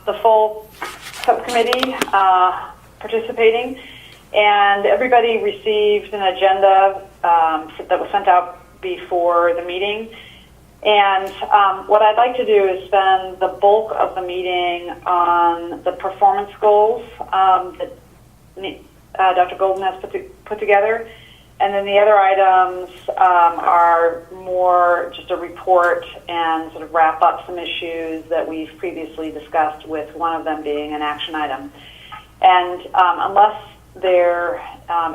the full subcommittee participating, and everybody received an agenda that was sent out before the meeting. And what I'd like to do is spend the bulk of the meeting on the performance goals that Dr. Golden has put together. And then the other items are more just a report and sort of wrap up some issues that we've previously discussed, with one of them being an action item. And unless there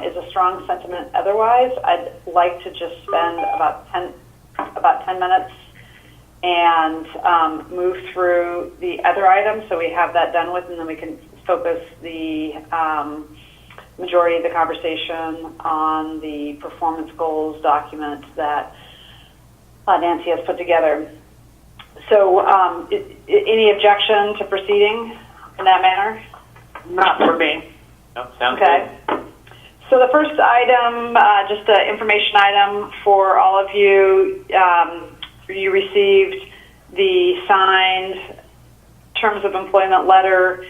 is a strong sentiment otherwise, I'd like to just spend about 10 minutes and move through the other items so we have that done with, and then we can focus the majority of the conversation on the performance goals document that Nancy has put together. So any objection to proceeding in that manner? Not for me. No, sounds okay. good. So the first item, just an information item for all of you. You received the signed terms of employment letter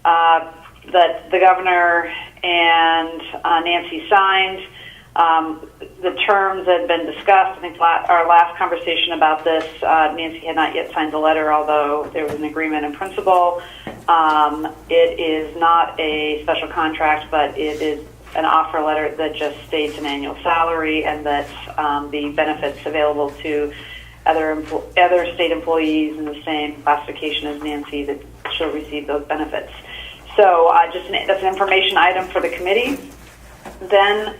that the governor and Nancy signed. The terms had been discussed. I think our last conversation about this, Nancy had not yet signed the letter, although there was an agreement in principle. It is not a special contract, but it is an offer letter that just states an annual salary, and that the benefits available to other state employees in the same classification as Nancy, that she'll receive those benefits. So that's an information item for the committee. Then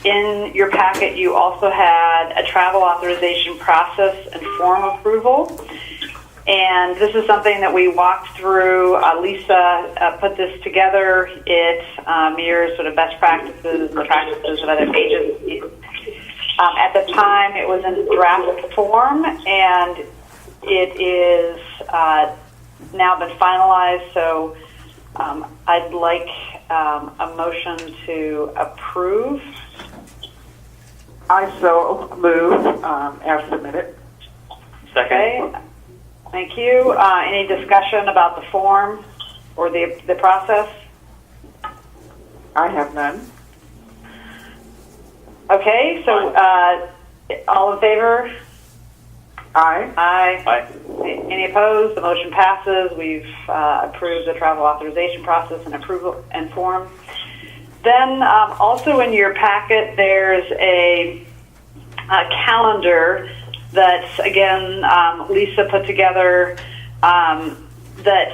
in your packet, you also had a travel authorization process and form approval. And this is something that we walked through. Lisa put this together. It mirrors sort of best practices and the practices of other agencies. At the time, it was in draft form, and it is now been finalized. So I'd like a motion to approve. I so move as submitted. Second. Okay. Thank you. Any discussion about the form or the process? I have none. Okay, so all in favor? Aye. Aye. Aye. Any opposed? The motion passes. We've approved the travel authorization process and approval and form. Then also in your packet, there's a calendar that, again, Lisa put together that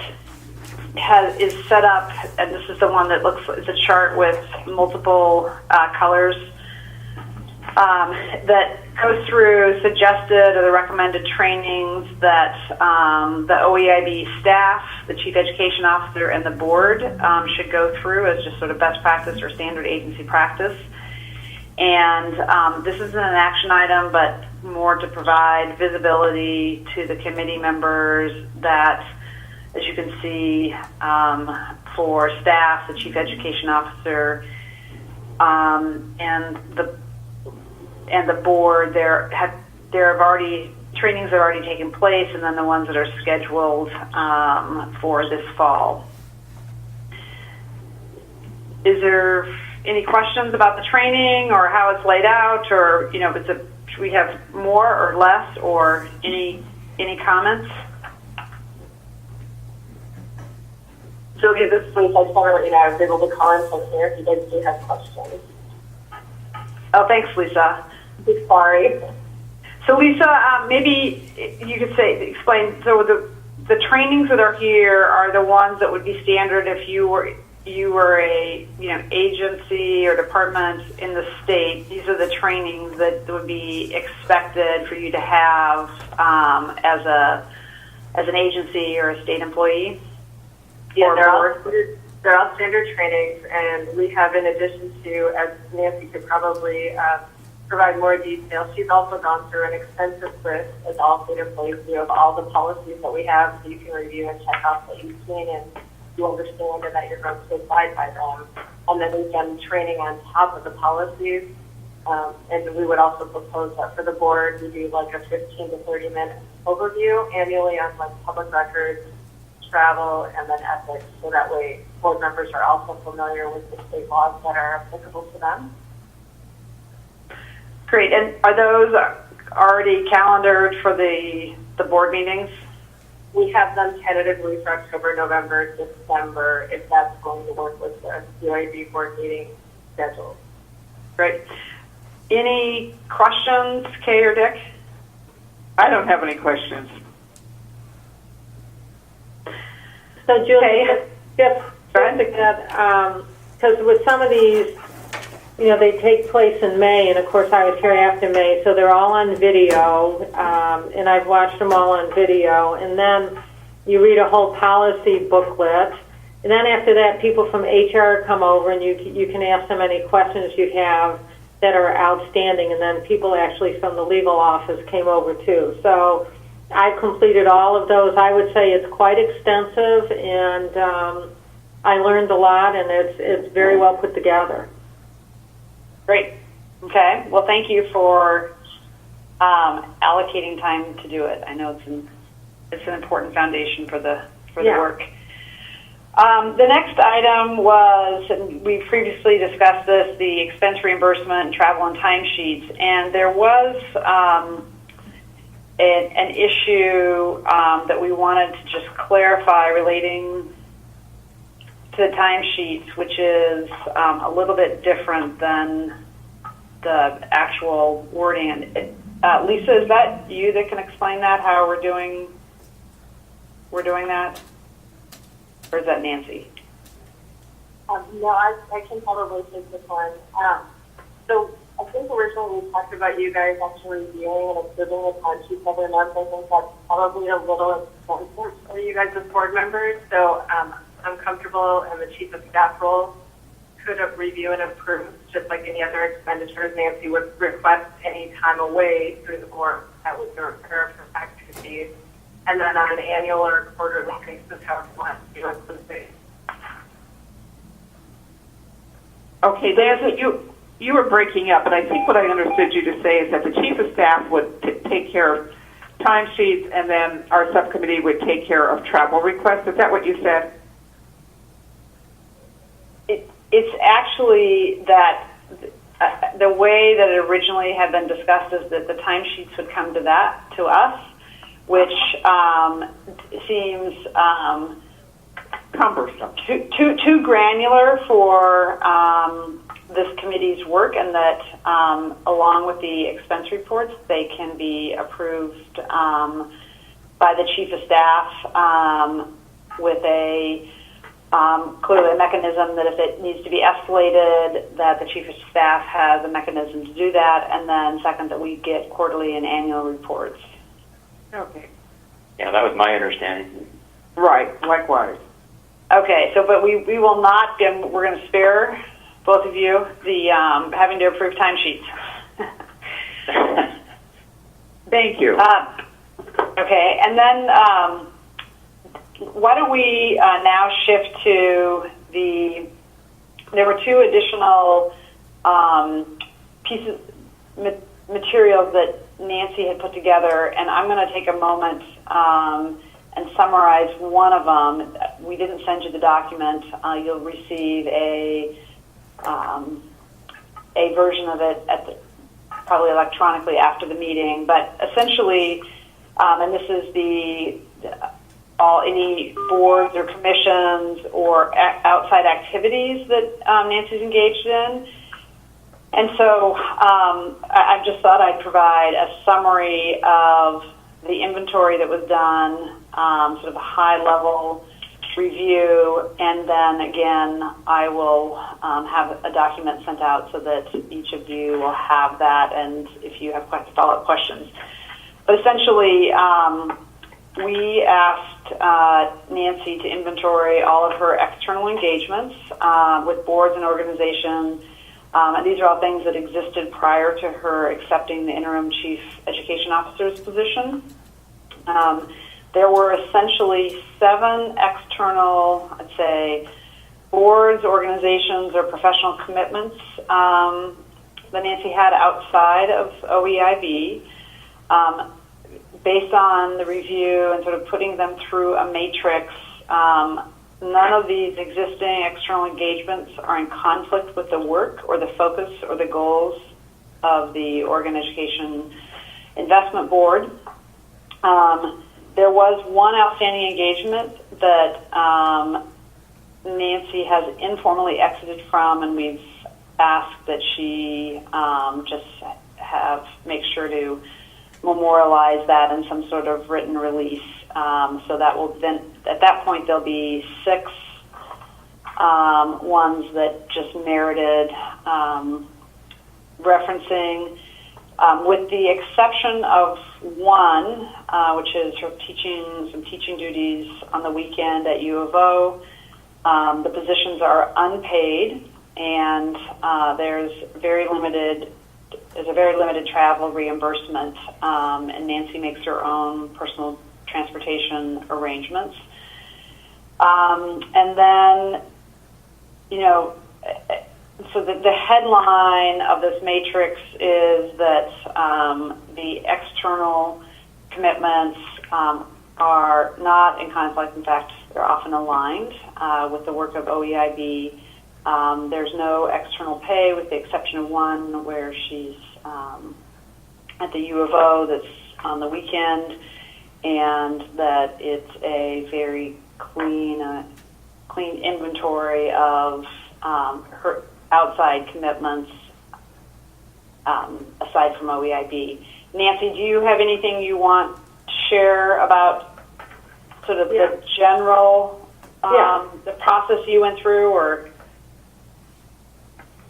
is set up, and this is the one that it's a chart with multiple colors that goes through suggested or the recommended trainings that the OEIB staff, the chief education officer, and the board should go through as just sort of best practice or standard agency practice. And this isn't an action item, but more to provide visibility to the committee members that, as you can see, for staff, the chief education officer, and the board, there have already trainings that are already taken place, and then the ones that are scheduled for this fall. Is there any questions about the training or how it's laid out, or should we have more or less, or any comments? Julia, this is Lisa. I just want to let you know I was able to call in from here if you guys do have questions. Oh, thanks, Lisa. Sorry. So, Lisa, maybe you could explain. So, the trainings that are here are the ones that would be standard if you were a agency or department in the state. These are the trainings that would be expected for you to have as an agency or a state employee. Yeah, they're all standard trainings, and we have, in addition to, as Nancy could probably provide more detail, she's also gone through an extensive list, as all state employees do, of all the policies that we have, so you can review and check off what you've seen, and you understand that you're going to abide by them. And then we've done training on top of the policies, and we would also propose that for the board, we do like a 15 to 30 minute overview annually on like public records, travel, and then ethics. So that way board members are also familiar with the state laws that are applicable to them. Great. And are those already calendared for the board meetings? We have them tentatively for October, November, December, if that's going to work with the UAB board meeting schedule. Great. Any questions, Kay or Dick? I don't have any questions. So Julie, Okay. just because with some of these, you know, they take place in May, and of course I was here after May, so they're all on video, and I've watched them all on video, and then you read a whole policy booklet, and then after that people from HR come over and you can ask them any questions you have that are outstanding, and then people actually from the legal office came over too. So I completed all of those. I would say it's quite extensive, and I learned a lot, and it's very well put together. Great. Okay. Well, thank you for allocating time to do it. I know it's an important foundation for the work. The next item was, and we previously discussed this, the expense reimbursement, travel and timesheets, and there was an issue that we wanted to just clarify relating to the timesheets, which is a little bit different than the actual wording. Lisa, is that you that can explain that, how we're doing that? Or is that Nancy? No, I can probably take this one. So I think originally we talked about you guys actually reviewing and approving the timesheets every month. I think that's probably a little expensive for you guys as board members. So I'm comfortable in the chief of staff role could review and approve just like any other expenditures. Nancy would request any time away through the board that would occur for activities. And then on an annual or quarterly basis, however you want to do it for the state. Okay, Nancy, you were breaking up, but I think what I understood you to say is that the chief of staff would take care of timesheets, and then our subcommittee would take care of travel requests. Is that what you said? It's actually that the way that it originally had been discussed is that the timesheets would come to us, which seems Cumbersome. too granular for this committee's work, and that along with the expense reports, they can be approved by the chief of staff with clearly a mechanism that if it needs to be escalated, that the chief of staff has a mechanism to do that, and then second, that we get quarterly and annual reports. Okay. Yeah, that was my understanding. Right, likewise. Okay, so but we will not, we're going to spare both of you the having to approve timesheets. Thank you. Okay, and then why don't we now shift to there were two additional pieces, materials that Nancy had put together, and I'm going to take a moment and summarize one of them. We didn't send you the document. You'll receive a version of it probably electronically after the meeting. But essentially, and this is any boards or commissions or outside activities that Nancy's engaged in. And so I just thought I'd provide a summary of the inventory that was done, sort of a high-level review, and then again, I will have a document sent out so that each of you will have that, and if you have follow-up questions. But essentially, we asked Nancy to inventory all of her external engagements with boards and organizations. And these are all things that existed prior to her accepting the interim chief education officer's position. There were essentially 7 external, I'd say, boards, organizations, or professional commitments that Nancy had outside of OEIB. Based on the review and sort of putting them through a matrix, None of these existing external engagements are in conflict with the work or the focus or the goals of the Oregon Education Investment Board. There was one outstanding engagement that Nancy has informally exited from, and we've asked that she just make sure to memorialize that in some sort of written release. So that will then, at that point, there'll be 6 ones that just merited referencing, with the exception of one, which is her some teaching duties on the weekend at U of O. The positions are unpaid, and there's a very limited travel reimbursement, and Nancy makes her own personal transportation arrangements. And then, so the headline of this matrix is that the external commitments are not in conflict. In fact, they're often aligned with the work of OEIB. There's no external pay with the exception of one where she's at the U of O that's on the weekend, and that it's a very clean inventory of her outside commitments aside from OEIB. Nancy, do you have anything you want to share about sort of the general, the process you went through, or?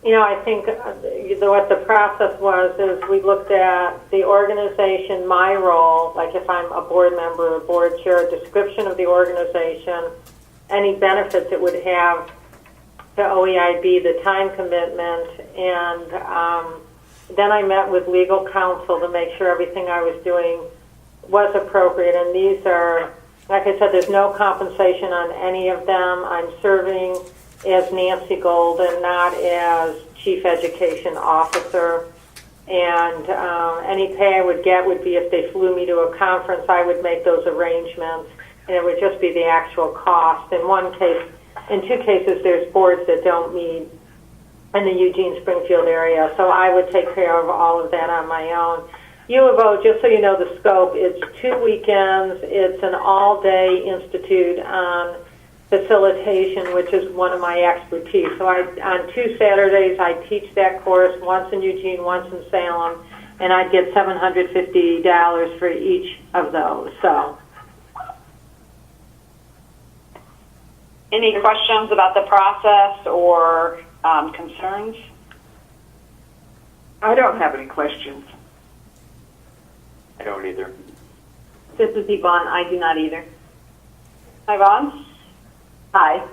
I think what the process was is we looked at the organization, my role, like if I'm a board member or board chair, a description of the organization, any benefits it would have to OEIB, the time commitment, and then I met with legal counsel to make sure everything I was doing was appropriate. And these are, like I said, there's no compensation on any of them. I'm serving as Nancy Golden, not as Chief Education Officer. And any pay I would get would be if they flew me to a conference, I would make those arrangements, and it would just be the actual cost. In 2 cases, there's boards that don't meet in the Eugene-Springfield area, so I would take care of all of that on my own. U of O, just so you know the scope, it's 2 weekends. It's an all-day institute on facilitation, which is one of my expertise. So on 2 Saturdays, I teach that course, once in Eugene, once in Salem, and I'd get $750 for each of those. So, any questions about the process or concerns? I don't have any questions. I don't either. This is Yvonne. I do not either. Hi, Vaughn. Hi.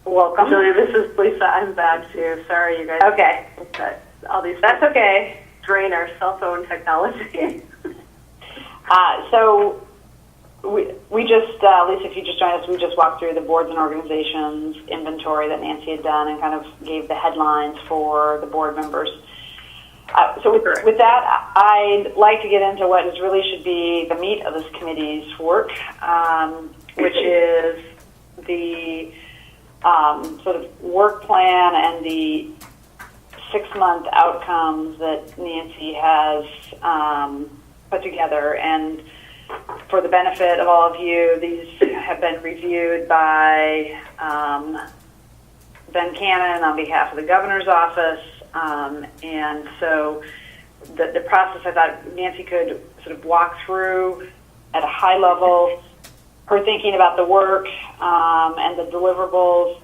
Welcome. Julia, this is Lisa. I'm back too. Sorry, you guys. Okay. All these. That's okay. Drain our cell phone technology. So we just, Lisa, if you just joined us, we just walked through the boards and organizations inventory that Nancy had done and kind of gave the headlines for the board members. So with that, I'd like to get into what really should be the meat of this committee's work, which is the sort of work plan and the 6-month outcomes that Nancy has put together. And for the benefit of all of you, these have been reviewed by Ben Cannon on behalf of the governor's office. And so the process, I thought Nancy could sort of walk through at a high level her thinking about the work and the deliverables,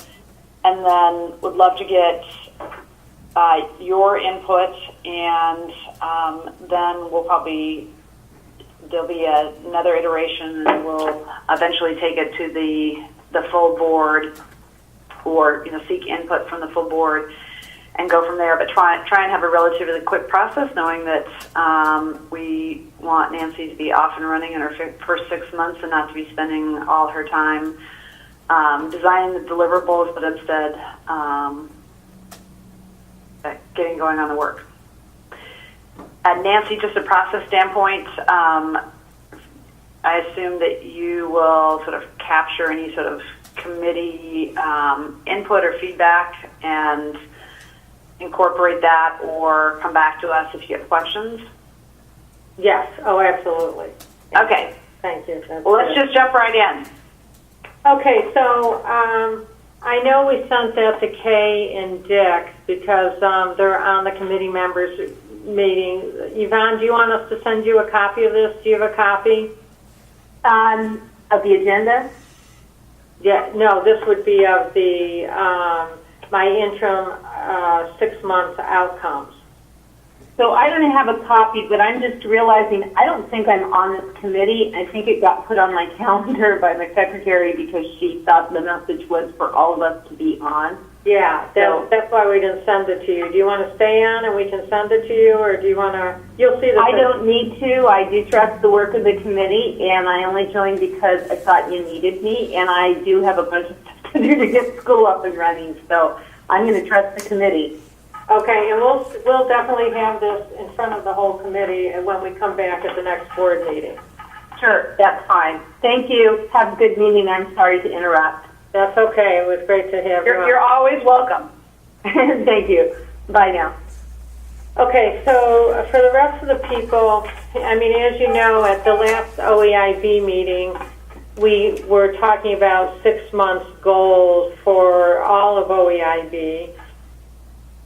and then would love to get your input, and then there'll be another iteration, and we'll eventually take it to the full board, or seek input from the full board and go from there. But try and have a relatively quick process, knowing that we want Nancy to be off and running in her first 6 months and not to be spending all her time designing the deliverables, but instead getting going on the work. Nancy, just a process standpoint, I assume that you will sort of capture any sort of committee input or feedback and incorporate that or come back to us if you have questions. Yes, oh, absolutely. Okay. Thank you. That's Well, let's good. just jump right in. Okay, so I know we sent that to Kay and Dick because they're on the committee members meeting. Yvonne, do you want us to send you a copy of this? Do you have a copy? Of the agenda? Yeah, no, this would be of the my interim 6 months outcomes. So I don't have a copy, but I'm just realizing I don't think I'm on this committee. I think it got put on my calendar by my secretary because she thought the message was for all of us to be on. Yeah, that's why we didn't send it to you. Do you want to stay on and we can send it to you, or do you want to? You'll see that. I don't need to. I do trust the work of the committee, and I only joined because I thought you needed me, and I do have a bunch of stuff to do to get school up and running. So I'm going to trust the committee. Okay, and we'll definitely have this in front of the whole committee when we come back at the next board meeting. Sure, that's fine. Thank you. Have a good meeting. I'm sorry to interrupt. That's okay. It was great to have you. You're always welcome. Thank you. Bye now. Okay, so for the rest of the people, I mean, as you know, at the last OEIB meeting, we were talking about 6 months goals for all of OEIB.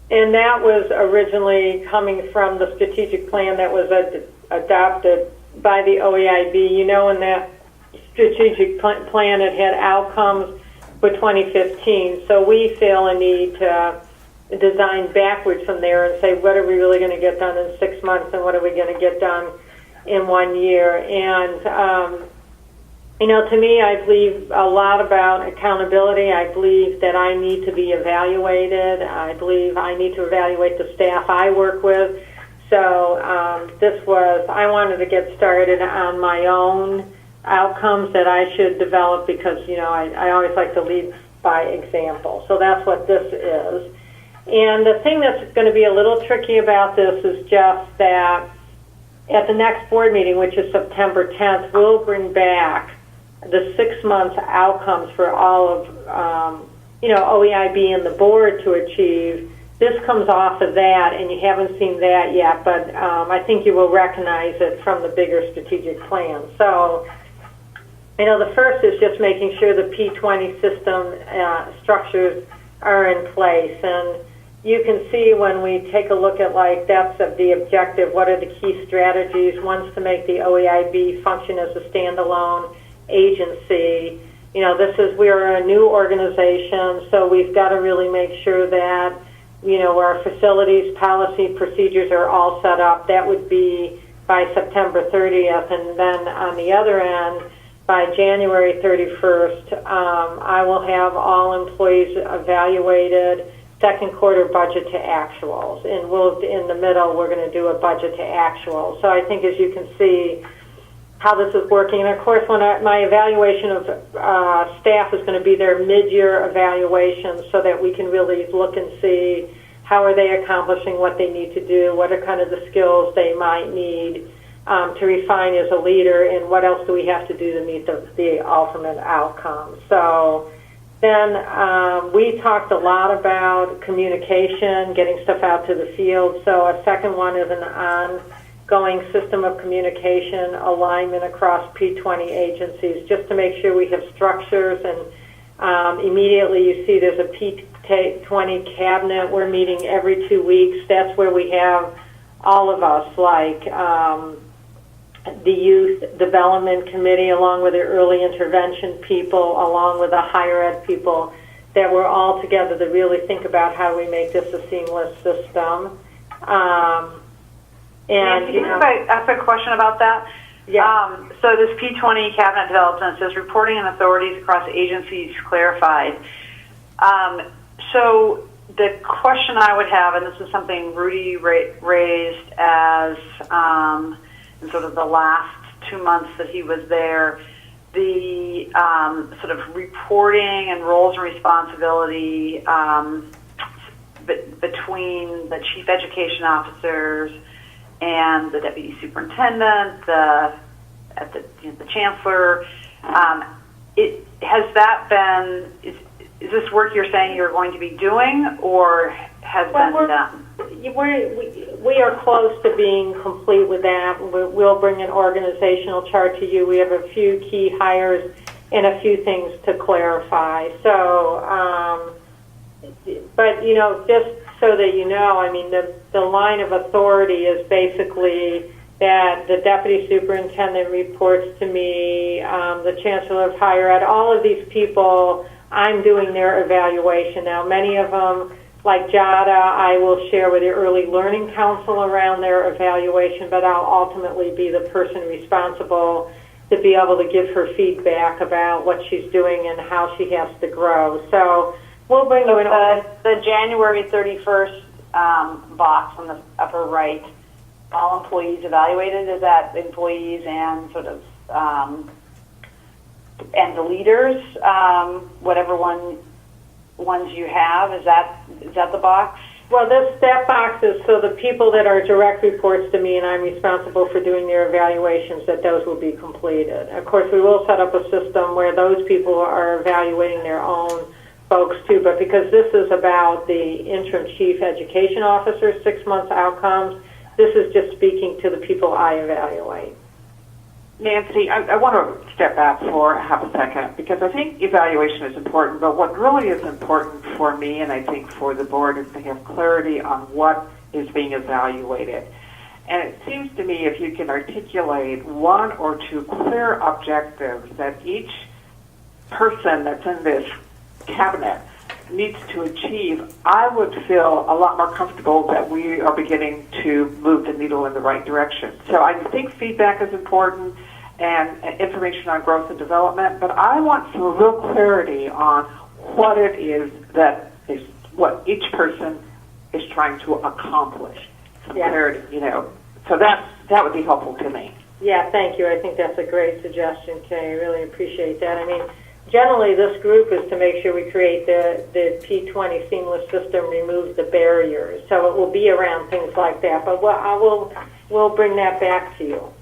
And that was originally coming from the strategic plan that was adopted by the OEIB. You know, in that strategic plan, it had outcomes for 2015. So we feel a need to design backwards from there and say, what are we really going to get done in 6 months and what are we going to get done in 1 year? And, you know, to me, I believe a lot about accountability. I believe that I need to be evaluated. I believe I need to evaluate the staff I work with. So I wanted to get started on my own outcomes that I should develop because, you know, I always like to lead by example. So that's what this is. And the thing that's going to be a little tricky about this is just that at the next board meeting, which is September 10th, we'll bring back the 6 months outcomes for all of, you know, OEIB and the board to achieve. This comes off of that, and you haven't seen that yet, but I think you will recognize it from the bigger strategic plan. So, you know, the first is just making sure the P20 system structures are in place. And you can see when we take a look at, like, that's the objective, what are the key strategies? One's to make the OEIB function as a standalone agency. You know, we are a new organization, so we've got to really make sure that, you know, our facilities, policy, procedures are all set up. That would be by September 30th. And then on the other end, by January 31st, I will have all employees evaluated, second quarter budget to actuals. And in the middle, we're going to do a budget to actuals. So I think, as you can see, how this is working. And of course, when my evaluation of staff is going to be their mid-year evaluation so that we can really look and see how are they accomplishing what they need to do, what are kind of the skills they might need to refine as a leader, and what else do we have to do to meet the ultimate outcome. So then we talked a lot about communication, getting stuff out to the field. So a second one is an ongoing system of communication alignment across P20 agencies, just to make sure we have structures. And immediately you see there's a P20 cabinet. We're meeting every 2 weeks. That's where we have all of us, like the Youth Development Committee, along with the early intervention people, along with the higher ed people, that we're all together to really think about how we make this a seamless system. And can I ask a question about that? Yeah. So this P20 cabinet development says reporting and authorities across agencies clarified. So the question I would have, and this is something Rudy raised as in sort of the last 2 months that he was there, the sort of reporting and roles and responsibility between the chief education officers and the deputy superintendent, the at the chancellor. Has that been, is this work you're saying you're going to be doing, or has been done? We are close to being complete with that. We'll bring an organizational chart to you. We have a few key hires and a few things to clarify. So, but, you know, just so that you know, I mean, the line of authority is basically that the deputy superintendent reports to me, the chancellor of higher ed, all of these people, I'm doing their evaluation. Now, many of them, like JADA, I will share with the Early Learning Council around their evaluation, but I'll ultimately be the person responsible to be able to give her feedback about what she's doing and how she has to grow. So we'll bring you in. The January 31st box on the upper right, all employees evaluated, is that employees and sort of and the leaders, whatever ones you have, is that the box? Well, that box is so the people that are direct reports to me and I'm responsible for doing their evaluations, that those will be completed. Of course, we will set up a system where those people are evaluating their own folks too, but because this is about the interim chief education officer 6 months outcomes, this is just speaking to the people I evaluate. Nancy, I want to step back for half a second because I think evaluation is important, but what really is important for me and I think for the board is to have clarity on what is being evaluated. And it seems to me if you can articulate one or two clear objectives that each person that's in this cabinet needs to achieve, I would feel a lot more comfortable that we are beginning to move the needle in the right direction. So I think feedback is important and information on growth and development, but I want some real clarity on what it is that is what each person is trying to accomplish. Some clarity, you know. So that would be helpful to me. Yeah, thank you. I think that's a great suggestion, Kay. I really appreciate that. I mean, generally, this group is to make sure we create the P20 seamless system, removes the barriers. So it will be around things like that. But we'll bring that back to you.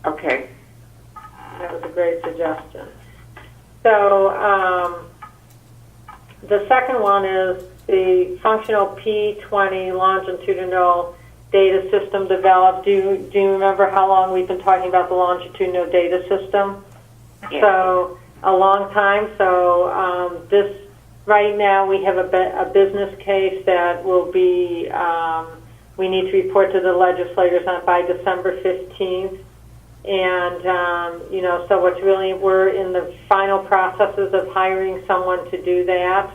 Okay. That was a great suggestion. So the second one is the functional P20 longitudinal data system developed. Do you remember how long we've been talking about the longitudinal data system? Yeah. So a long time. So this right now we have a business case that will be we need to report to the legislators on by December 15th, and you know, so what's really we're in the final processes of hiring someone to do that.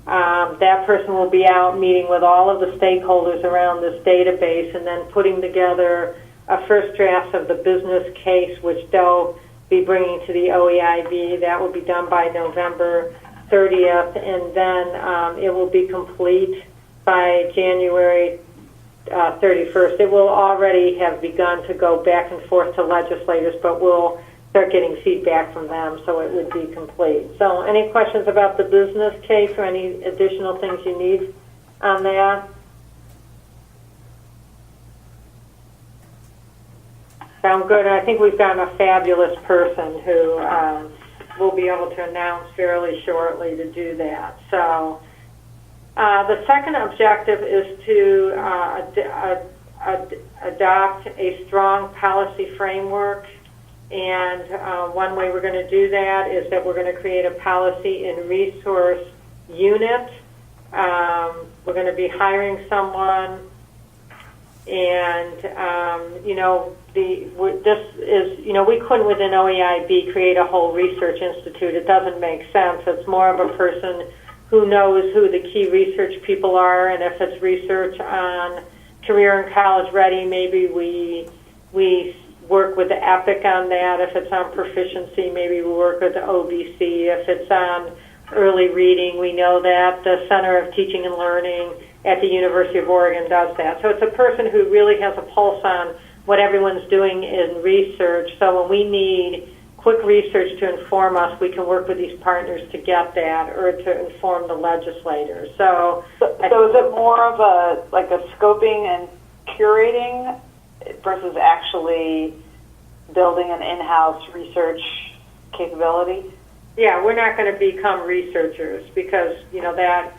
That person will be out meeting with all of the stakeholders around this database, and then putting together a first draft of the business case, which they'll be bringing to the OEIB. That will be done by November 30th, and then it will be complete by January 31st. It will already have begun to go back and forth to legislators, but we'll start getting feedback from them, so it would be complete. So any questions about the business case or any additional things you need on that? Sound good. I think we've gotten a fabulous person who we'll be able to announce fairly shortly to do that. So the second objective is to adopt a strong policy framework. And one way we're going to do that is that we're going to create a policy and resource unit. We're going to be hiring someone, and you know, this is, you know, we couldn't within OEIB create a whole research institute. It doesn't make sense. It's more of a person who knows who the key research people are, and if it's research on career and college ready, maybe we work with the EPIC on that. If it's on proficiency, maybe we work with the OBC. If it's on early reading, we know that the Center of Teaching and Learning at the University of Oregon does that. So it's a person who really has a pulse on what everyone's doing in research. So when we need quick research to inform us, we can work with these partners to get that, or to inform the legislators. So is it more of a scoping and curating versus actually building an in-house research capability? Yeah, we're not going to become researchers because, that,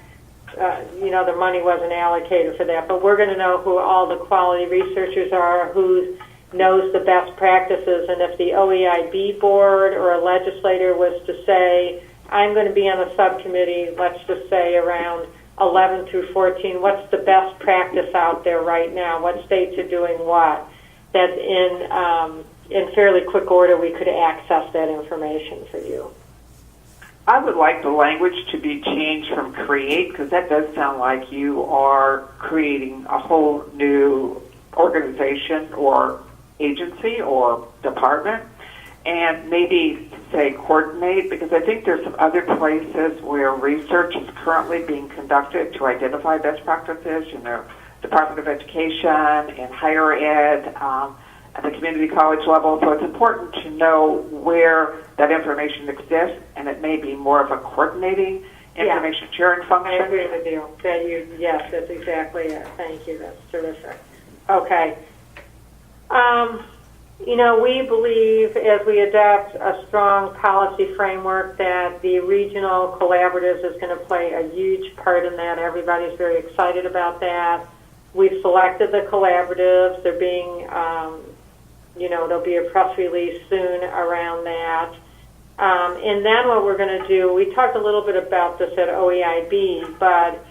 the money wasn't allocated for that. But we're going to know who all the quality researchers are, who knows the best practices. And if the OEIB board or a legislator was to say, I'm going to be on a subcommittee, let's just say around 11 through 14, what's the best practice out there right now? What states are doing what? That in fairly quick order, we could access that information for you. I would like the language to be changed from create, because that does sound like you are creating a whole new organization or agency or department, and maybe say coordinate, because I think there's some other places where research is currently being conducted to identify best practices, Department of Education, in higher ed, at the community college level. So it's important to know where that information exists, and it may be more of a coordinating information sharing function. I agree with you. Yes, that's exactly it. Thank you. That's terrific. Okay. We believe as we adopt a strong policy framework that the regional collaboratives is going to play a huge part in that. Everybody's very excited about that. We've selected the collaboratives. They're being, there'll be a press release soon around that. And then what we're going to do, we talked a little bit about this at OEIB, but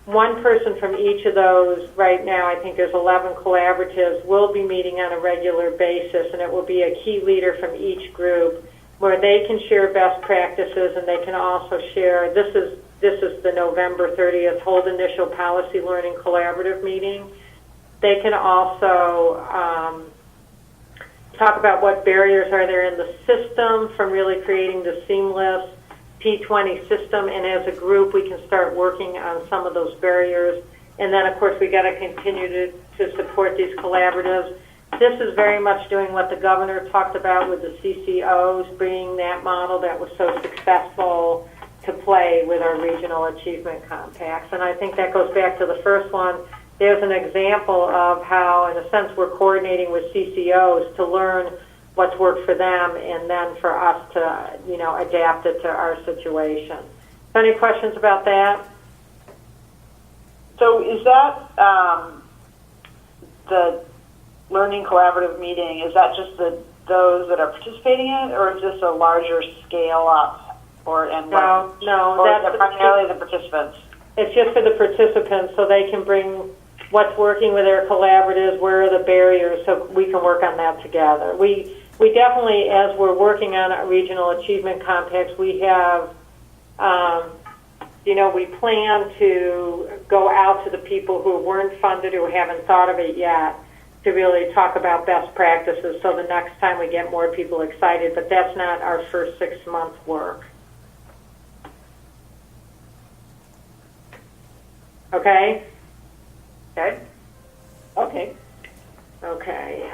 one person from each of those right now, I think there's 11 collaboratives, will be meeting on a regular basis, and it will be a key leader from each group where they can share best practices, and they can also share, this is the November 30th Hold Initial Policy Learning Collaborative meeting. They can also talk about what barriers are there in the system from really creating the seamless P20 system, and as a group we can start working on some of those barriers. And then of course we got to continue to support these collaboratives. This is very much doing what the governor talked about with the CCOs, bringing that model that was so successful to play with our regional achievement compacts. And I think that goes back to the first one. There's an example of how, in a sense, we're coordinating with CCOs to learn what's worked for them, and then for us to, adapt it to our situation. Any questions about that? So is that the learning collaborative meeting, is that just those that are participating in it, or is this a larger scale up? Or is it primarily the participants? It's just for the participants, so they can bring what's working with their collaboratives, where are the barriers, so we can work on that together. We definitely, as we're working on our regional achievement compacts, we have, we plan to go out to the people who weren't funded, who haven't thought of it yet, to really talk about best practices, so the next time we get more people excited, but that's not our first 6 months work. Okay? Okay. Okay. Okay.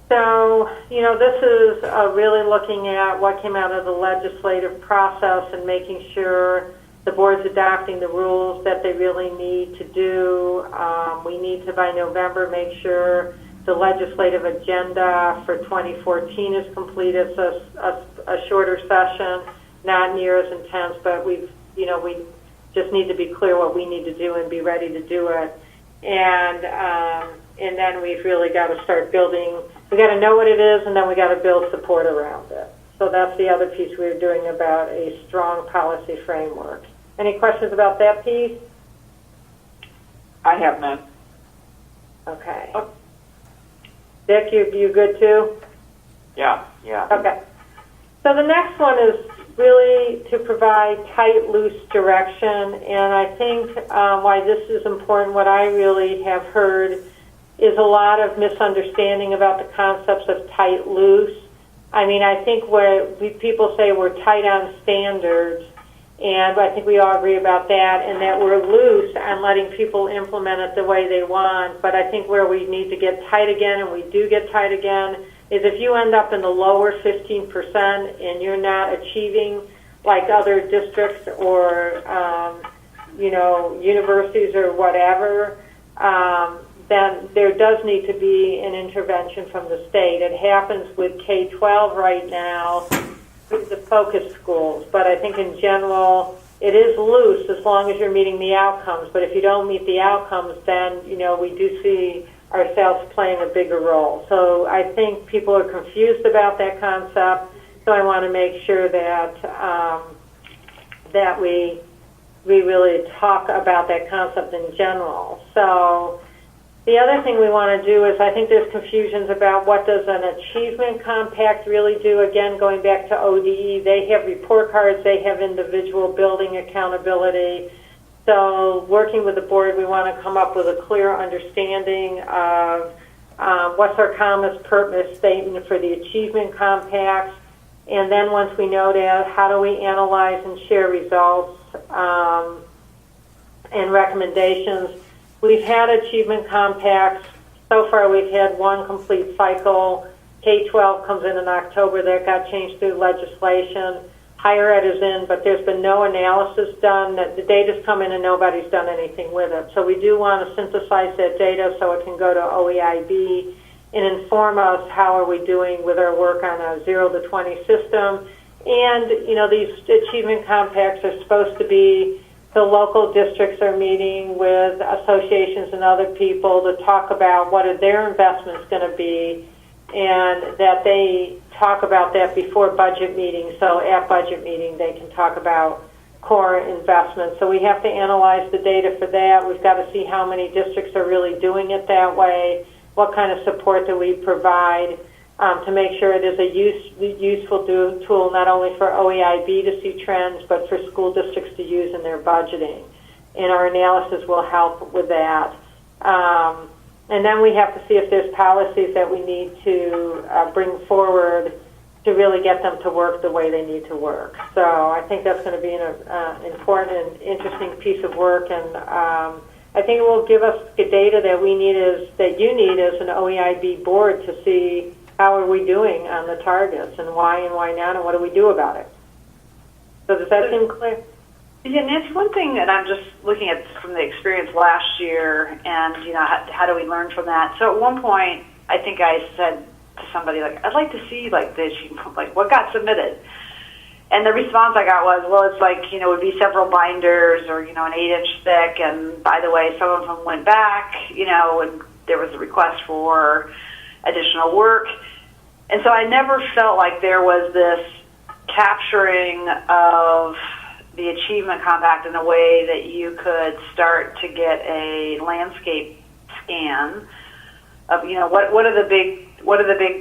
So, this is really looking at what came out of the legislative process and making sure the board's adopting the rules that they really need to do. We need to, by November, make sure the legislative agenda for 2014 is complete. It's a shorter session, not near as intense, but we just need to be clear what we need to do and be ready to do it. And then we've really got to start building. We got to know what it is, and then we got to build support around it. So that's the other piece we're doing about a strong policy framework. Any questions about that piece? I have none. Okay. Oh. Dick, you good too? Yeah. Okay. So the next one is really to provide tight, loose direction, and I think why this is important, what I really have heard is a lot of misunderstanding about the concepts of tight, loose. I mean, I think where people say we're tight on standards, and I think we all agree about that, and that we're loose on letting people implement it the way they want. But I think where we need to get tight again, and we do get tight again, is if you end up in the lower 15% and you're not achieving like other districts or, universities or whatever, then there does need to be an intervention from the state. It happens with K-12 right now with the focus schools, but I think in general it is loose as long as you're meeting the outcomes. But if you don't meet the outcomes, then, you know, we do see ourselves playing a bigger role. So I think people are confused about that concept, so I want to make sure that that we really talk about that concept in general. So the other thing we want to do is, I think there's confusions about what does an achievement compact really do. Again, going back to ODE, they have report cards, they have individual building accountability. So working with the board, we want to come up with a clear understanding of what's our common purpose statement for the achievement compacts. And then once we know that, how do we analyze and share results and recommendations? We've had achievement compacts. So far we've had one complete cycle. K-12 comes in October. That got changed through legislation. Higher ed is in, but there's been no analysis done. The data's come in and nobody's done anything with it. So we do want to synthesize that data so it can go to OEIB and inform us how are we doing with our work on a 0 to 20 system. And, you know, these achievement compacts are supposed to be, the local districts are meeting with associations and other people to talk about what are their investments going to be, and that they talk about that before budget meetings. So at budget meeting, they can talk about core investments. So we have to analyze the data for that. We've got to see how many districts are really doing it that way, what kind of support do we provide to make sure it is a useful tool not only for OEIB to see trends, but for school districts to use in their budgeting. And our analysis will help with that. And then we have to see if there's policies that we need to bring forward to really get them to work the way they need to work. So I think that's going to be an important and interesting piece of work, and I think it will give us the data that we need, that you need as an OEIB board, to see how are we doing on the targets and why not, and what do we do about it. So does that seem clear? Yeah, Nancy, one thing that I'm just looking at from the experience last year, and, you know, how do we learn from that? So at one point, I think I said to somebody, like, I'd like to see, like, this, like, what got submitted. And the response I got was, well, it's like, you know, it would be several binders, or, you know, an 8-inch thick, and by the way, some of them went back, you know, and there was a request for additional work. And so I never felt like there was this capturing of the achievement compact in a way that you could start to get a landscape scan of, you know, what are the big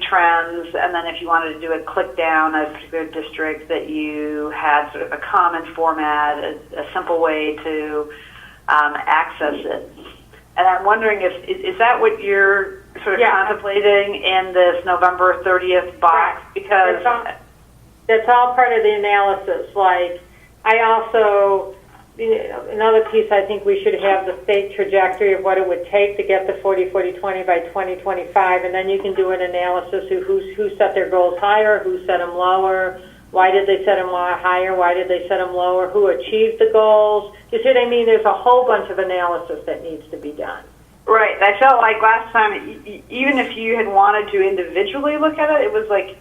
trends, and then if you wanted to do a click down a particular district, that you had sort of a common format, a simple way to access it. And I'm wondering if is that what you're sort of contemplating in this November 30th box? Right. Because that's all part of the analysis. Like, I also, another piece, I think we should have the state trajectory of what it would take to get the 40-40-20 by 2025, and then you can do an analysis of who set their goals higher, who set them lower, why did they set them higher, why did they set them lower, who achieved the goals. You see what I mean? There's a whole bunch of analysis that needs to be done. Right. I felt like last time, even if you had wanted to individually look at it, it was like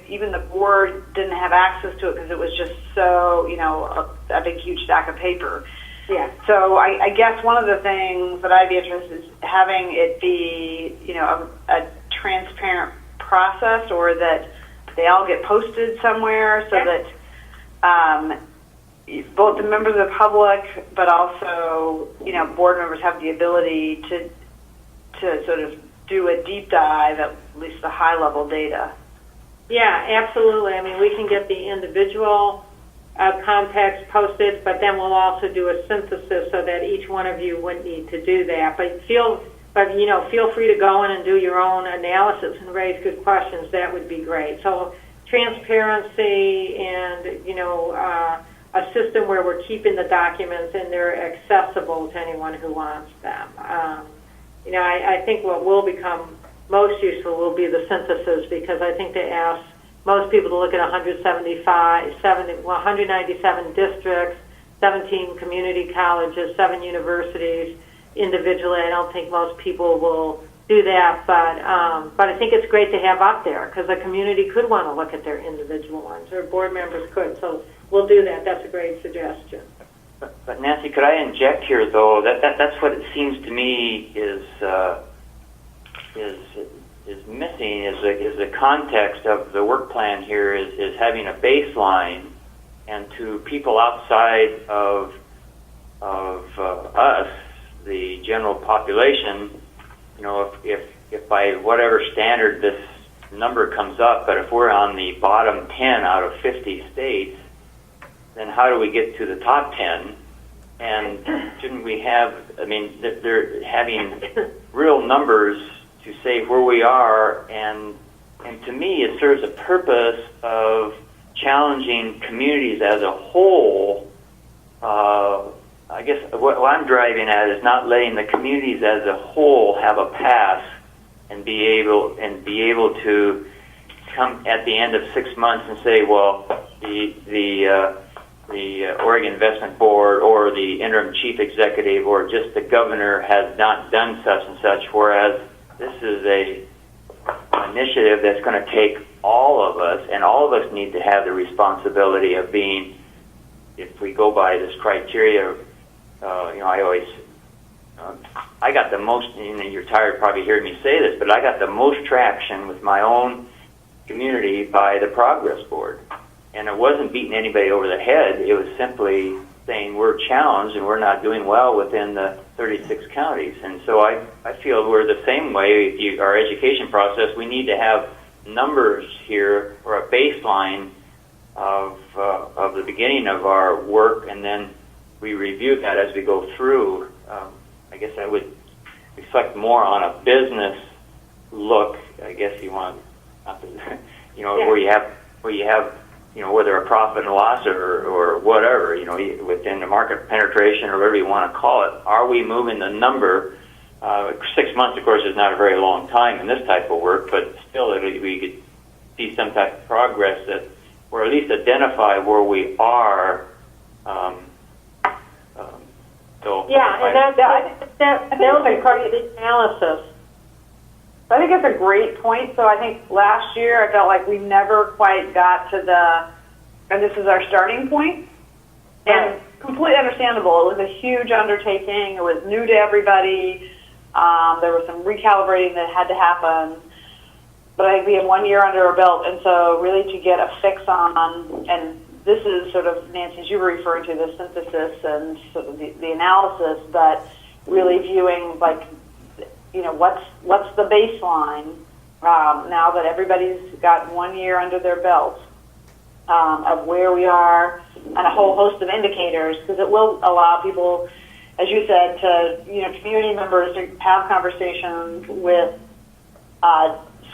even the board didn't have access to it because it was just so, you know, a big, huge stack of paper. Yeah. So I guess one of the things that I'd be interested is having it be, you know, a transparent process, or that they all get posted somewhere, so that both the members of the public, but also, you know, board members have the ability to sort of do a deep dive, at least the high-level data. Yeah, absolutely. I mean, we can get the individual compacts posted, but then we'll also do a synthesis so that each one of you wouldn't need to do that. But feel free to go in and do your own analysis and raise good questions. That would be great. So transparency and, you know, a system where we're keeping the documents and they're accessible to anyone who wants them. You know, I think what will become most useful will be the synthesis, because I think they ask most people to look at 197 districts, 17 community colleges, 7 universities, individually. I don't think most people will do that, but I think it's great to have up there because the community could want to look at their individual ones, or board members could. So we'll do that. That's a great suggestion. But Nancy, could I inject here though? That's what it seems to me is missing is the context of the work plan here is having a baseline, and to people outside of us, the general population, you know, if by whatever standard this number comes up, but if we're on the bottom 10 out of 50 states, then how do we get to the top 10? And shouldn't we have, I mean, they're having real numbers to say where we are, and to me it serves a purpose of challenging communities as a whole. I guess what I'm driving at is not letting the communities as a whole have a pass and be able to come at the end of 6 months and say, well, the Oregon Investment Board or the interim chief executive or just the governor has not done such and such, whereas this is an initiative that's going to take all of us, and all of us need to have the responsibility of being, if we go by this criteria, I got the most, you're tired of probably hearing me say this, but I got the most traction with my own community by the Progress Board. And it wasn't beating anybody over the head. It was simply saying we're challenged and we're not doing well within the 36 counties. And so I feel we're the same way. Our education process, we need to have numbers here or a baseline of the beginning of our work, and then we review that as we go through. I guess I would reflect more on a business look. I guess you want, where you have, whether a profit and loss or whatever, within the market penetration or whatever you want to call it. Are we moving the number? 6 months, of course, is not a very long time in this type of work, but still, we could see some type of progress that, or at least identify where we are. And that was a part of the analysis. I think it's a great point. So I think last year I felt like we never quite got to and this is our starting point. And completely understandable. It was a huge undertaking. It was new to everybody. There was some recalibrating that had to happen. But I think we have 1 year under our belt. And so really to get a fix on, and this is sort of, Nancy, as you were referring to, the synthesis and sort of the analysis, but really viewing what's the baseline now that everybody's got 1 year under their belt of where we are, and a whole host of indicators, because it will allow people, as you said, to community members to have conversations with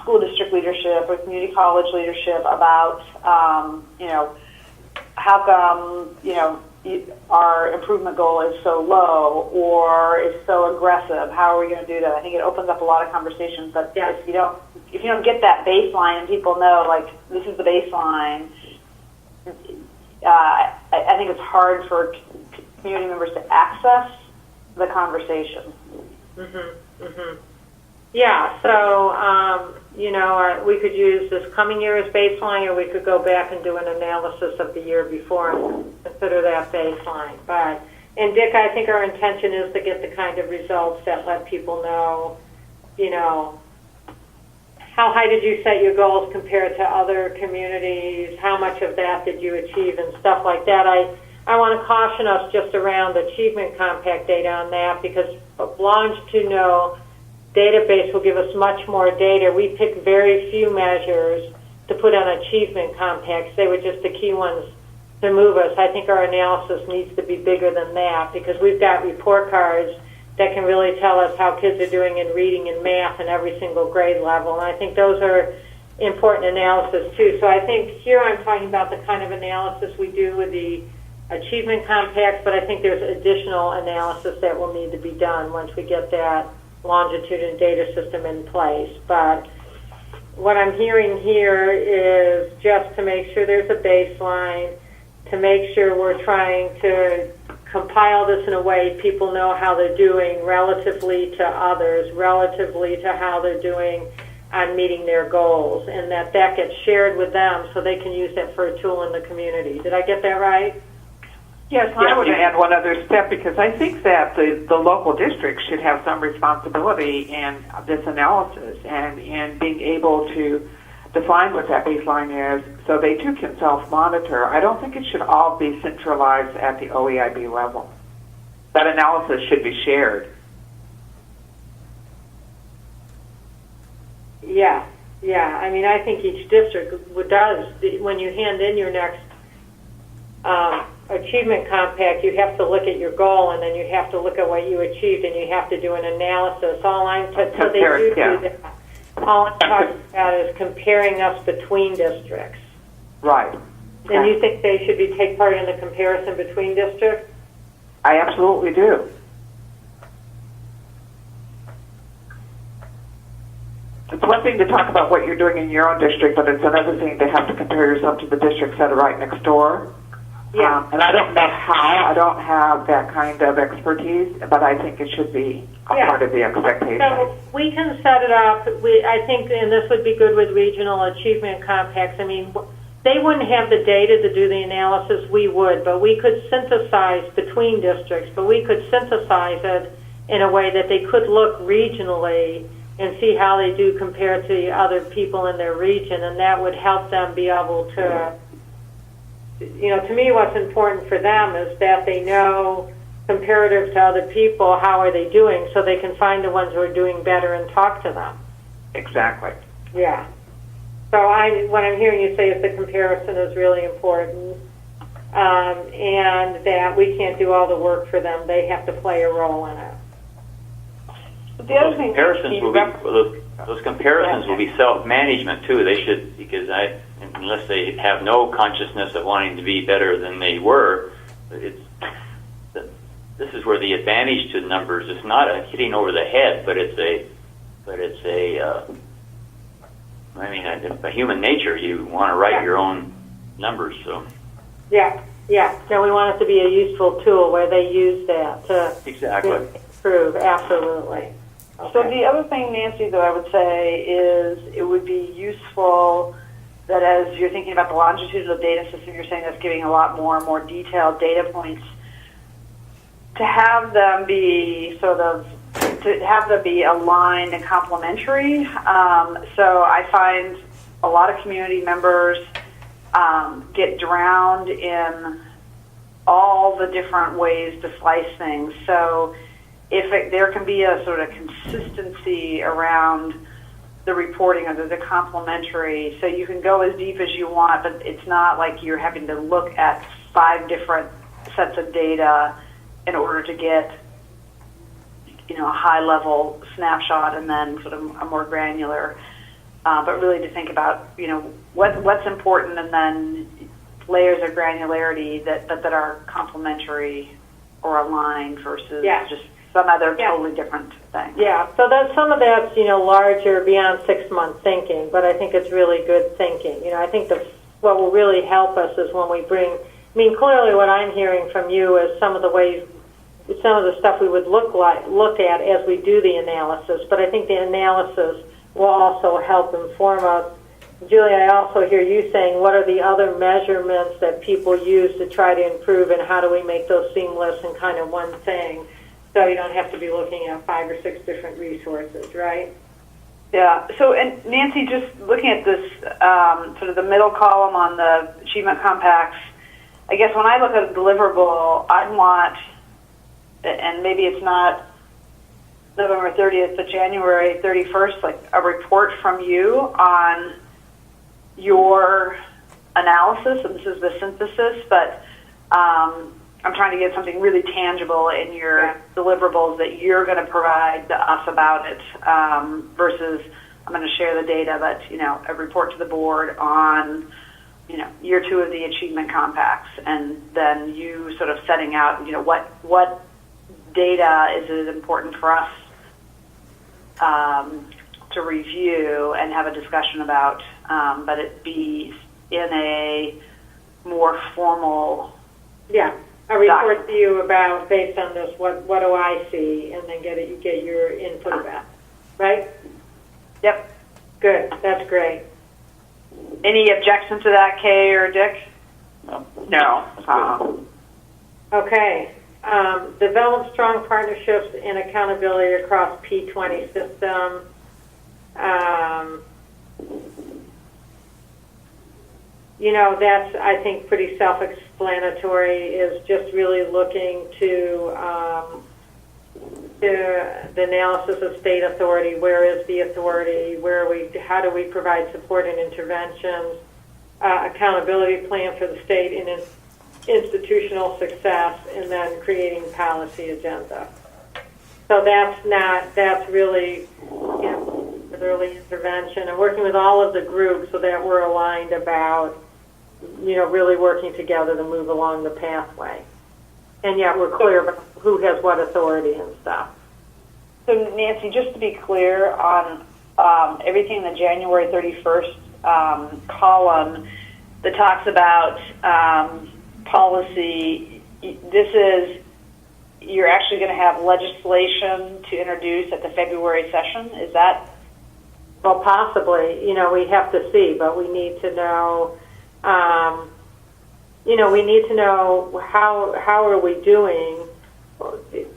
school district leadership or community college leadership about how come our improvement goal is so low or is so aggressive. How are we going to do that? I think it opens up a lot of conversations. But if you don't get that baseline and people know, like, this is the baseline, I think it's hard for community members to access the conversation. Mm-hmm. Mm-hmm. Yeah. So we could use this coming year as baseline, or we could go back and do an analysis of the year before and consider that baseline. And Dick, I think our intention is to get the kind of results that let people know, how high did you set your goals compared to other communities? How much of that did you achieve and stuff like that? I want to caution us just around Achievement Compact data on that, because a longitudinal database will give us much more data. We pick very few measures to put on Achievement Compacts. They were just the key ones to move us. I think our analysis needs to be bigger than that, because we've got report cards that can really tell us how kids are doing in reading and math in every single grade level. And I think those are important analysis too. So I think here I'm talking about the kind of analysis we do with the Achievement Compacts, but I think there's additional analysis that will need to be done once we get that longitudinal data system in place. But what I'm hearing here is just to make sure there's a baseline, to make sure we're trying to compile this in a way people know how they're doing relatively to others, relatively to how they're doing on meeting their goals, and that gets shared with them so they can use that for a tool in the community. Did I get that right? Yes, I would add one other step, because I think that the local districts should have some responsibility in this analysis and in being able to define what that baseline is so they too can self-monitor. I don't think it should all be centralized at the OEIB level. That analysis should be shared. Yeah. I mean, I think each district does. When you hand in your next achievement compact, you have to look at your goal, and then you have to look at what you achieved, and you have to do an analysis. All I'm talking about is comparing us between districts. Right. And you think they should take part in the comparison between districts? I absolutely do. It's one thing to talk about what you're doing in your own district, but it's another thing to have to compare yourself to the districts that are right next door. Yeah. And I don't know how. I don't have that kind of expertise, but I think it should be a part of the expectation. So we can set it up. I think, and this would be good with regional achievement compacts. I mean, they wouldn't have the data to do the analysis. We would, but we could synthesize between districts. But we could synthesize it in a way that they could look regionally and see how they do compared to the other people in their region, and that would help them be able to. To me, what's important for them is that they know, comparative to other people, how are they doing, so they can find the ones who are doing better and talk to them. Exactly. Yeah. So what I'm hearing you say is the comparison is really important, and that we can't do all the work for them. They have to play a role in it. The other thing those comparisons will be self-management too. They should, because unless they have no consciousness of wanting to be better than they were, this is where the advantage to numbers is not a hitting over the head, but it's a human nature. You want to write your own numbers, so. Yeah. So we want it to be a useful tool where they use that to improve. Absolutely. Okay. So the other thing, Nancy, though, I would say is it would be useful that as you're thinking about the longitudinal data system, you're saying that's giving a lot more detailed data points, to have them be aligned and complementary. So I find a lot of community members get drowned in all the different ways to slice things. So there can be a sort of consistency around the reporting of the complementary, so you can go as deep as you want, but it's not like you're having to look at 5 different sets of data in order to get a high level snapshot and then sort of a more granular, but really to think about what's important, and then layers of granularity that are complementary or aligned versus just some other totally different thing. Yeah, so some of that's larger beyond 6-month thinking, but I think it's really good thinking. I think what will really help us is when we bring. Clearly, what I'm hearing from you is some of the stuff we would look at as we do the analysis. But I think the analysis will also help inform us. Julie, I also hear you saying, what are the other measurements that people use to try to improve, and how do we make those seamless and kind of one thing? So you don't have to be looking at 5 or 6 different resources, right? Yeah. So, and Nancy, just looking at this sort of the middle column on the achievement compacts, I guess when I look at a deliverable, I want, and maybe it's not November 30th, but January 31st, like a report from you on your analysis, and this is the synthesis, but I'm trying to get something really tangible in your deliverables that you're going to provide to us about it, versus I'm going to share the data, but a report to the board on year 2 of the achievement compacts, and then you sort of setting out what data is it important for us to review and have a discussion about, but it be in a more formal a report to you about, based on this, what do I see, and then get your input about it, right? Yep. Good, that's great. Any objection to that, Kay or Dick? No. Okay. Develop strong partnerships and accountability across P20 system. You know, that's, I think, pretty self-explanatory, is just really looking to the analysis of state authority. Where is the authority? How do we provide support and interventions? Accountability plan for the state and institutional success, and then creating policy agenda. So that's really, you know, early intervention and working with all of the groups so that we're aligned about, you know, really working together to move along the pathway. And yet we're clear about who has what authority and stuff. So Nancy, just to be clear on everything in the January 31st column that talks about policy, you're actually going to have legislation to introduce at the February session. Is that? Well, possibly. You know, we have to see, but we need to know. You know, we need to know how are we doing.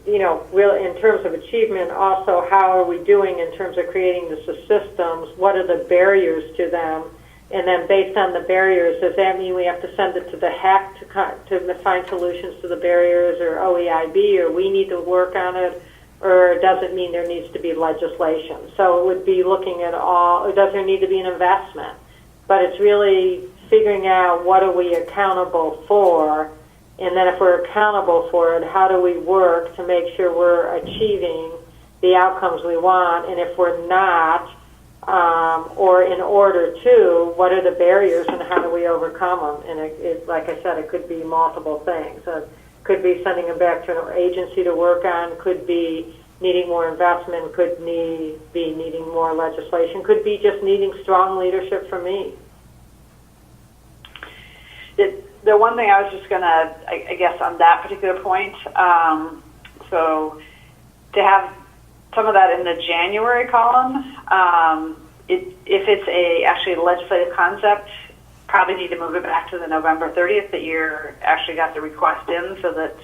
You know, in terms of achievement. Also, how are we doing in terms of creating the systems? What are the barriers to them? And then based on the barriers, does that mean we have to send it to the HEC to find solutions to the barriers, or OEIB, or we need to work on it, or does it mean there needs to be legislation? So it would be looking at all, or does there need to be an investment? But it's really figuring out what are we accountable for, and then if we're accountable for it, how do we work to make sure we're achieving the outcomes we want, and if we're not, or in order to, what are the barriers and how do we overcome them? And it, like I said, it could be multiple things. It could be sending them back to an agency to work on, could be needing more investment, could be needing more legislation, could be just needing strong leadership from me. The one thing I was just going to, I guess, on that particular point, so to have some of that in the January column, if it's actually a legislative concept, probably need to move it back to the November 30th that you're actually got the request in, so that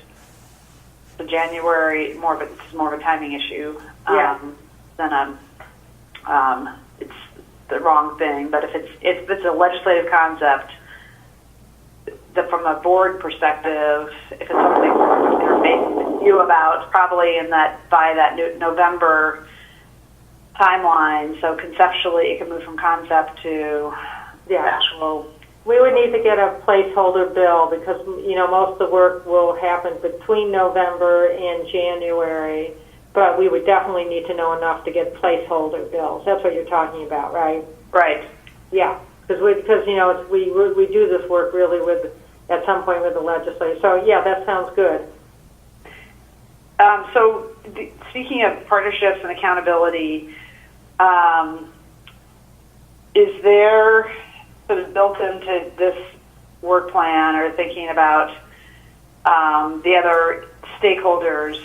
the January is more of a timing issue than it's the wrong thing. But if it's a legislative concept, from a board perspective, if it's something they're making you about, probably by that November timeline. So conceptually, it can move from concept to actual. We would need to get a placeholder bill because, you know, most of the work will happen between November and January, but we would definitely need to know enough to get placeholder bills. That's what you're talking about, right? Right. Yeah, because you know, we do this work really at some point with the legislature. So yeah, that sounds good. So speaking of partnerships and accountability, is there sort of built into this work plan or thinking about the other stakeholders,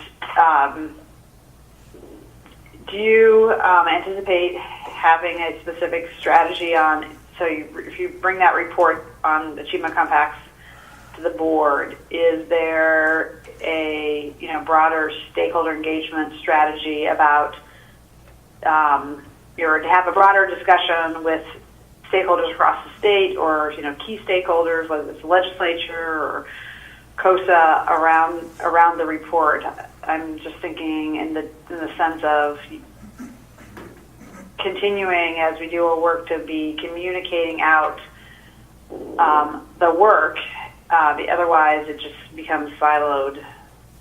do you anticipate having a specific strategy on, so if you bring that report on achievement compacts to the board, is there a broader stakeholder engagement strategy about or to have a broader discussion with stakeholders across the state, or key stakeholders, whether it's the legislature or COSA, around the report? I'm just thinking in the sense of continuing as we do our work to be communicating out the work. Otherwise, it just becomes siloed.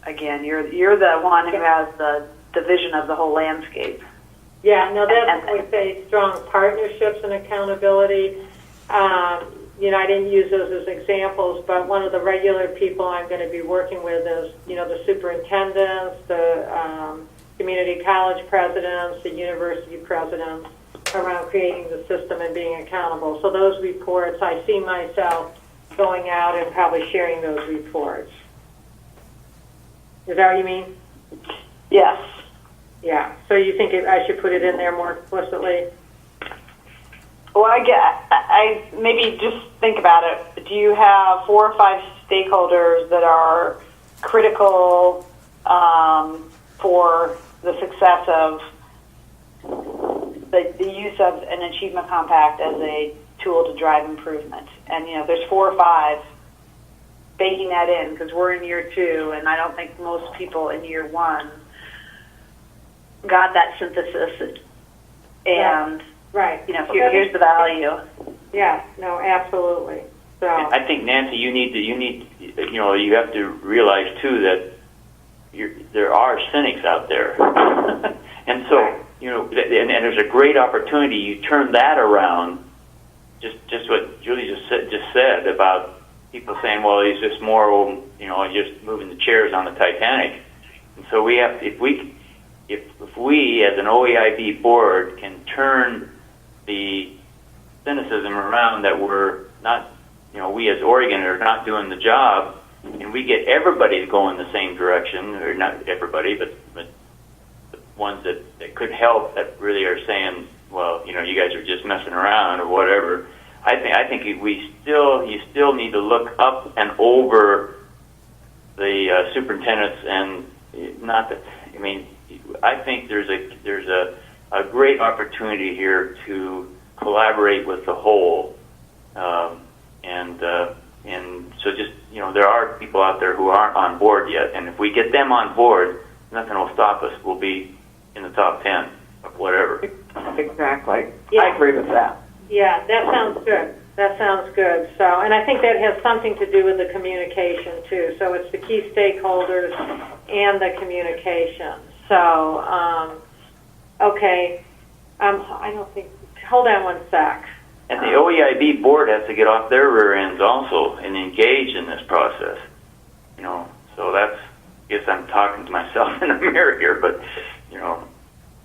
Again, you're the one who has the vision of the whole landscape. Yeah, no, that's when we say strong partnerships and accountability. I didn't use those as examples, but one of the regular people I'm going to be working with is, the superintendents, the community college presidents, the university presidents, around creating the system and being accountable. So those reports, I see myself going out and probably sharing those reports. Is that what you mean? Yes. Yeah. So you think I should put it in there more explicitly? Well, I maybe just think about it. Do you have 4 or 5 stakeholders that are critical for the success of the use of an achievement compact as a tool to drive improvement? And there's 4 or 5 baking that in, because we're in year 2, and I don't think most people in year 1 got that synthesis. And right. Here's the value. Yeah. No. Absolutely. So I think, Nancy, you have to realize too that there are cynics out there, and so and there's a great opportunity. You turn that around. Just what Julie just said about people saying, well, he's just more, just moving the chairs on the Titanic. And so we have, if we as an OEIB board can turn the cynicism around that we're not, we as Oregon are not doing the job, and we get everybody to go in the same direction, or not everybody, but the ones that could help, that really are saying, well, you guys are just messing around or whatever. I think you still need to look up and over the superintendents, and not that, I think there's a great opportunity here to collaborate with the whole, and so just there are people out there who aren't on board yet, and if we get them on board, nothing will stop us. We'll be in the top 10 of whatever. Exactly. Yeah. I agree with that. yeah, that sounds good. That sounds good. So, and I think that has something to do with the communication too. So it's the key stakeholders and the communication. So, okay. I don't think. Hold on one sec. And the OEIB board has to get off their rear ends also and engage in this process. So that's. I guess I'm talking to myself in the mirror here, but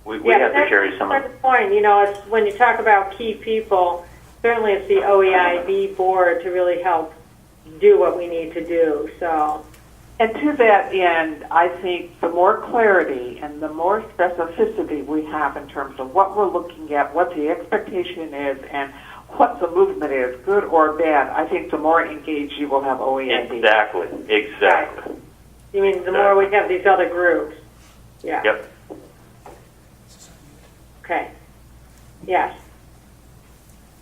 we have to carry some of the point. It's when you talk about key people. Certainly, it's the OEIB board to really help do what we need to do. So, and to that end, I think the more clarity and the more specificity we have in terms of what we're looking at, what the expectation is, and what the movement is, good or bad, I think the more engaged you will have OEIB. Exactly. Right. You mean the more we have these other groups? Yeah. Yep. Okay. Yes.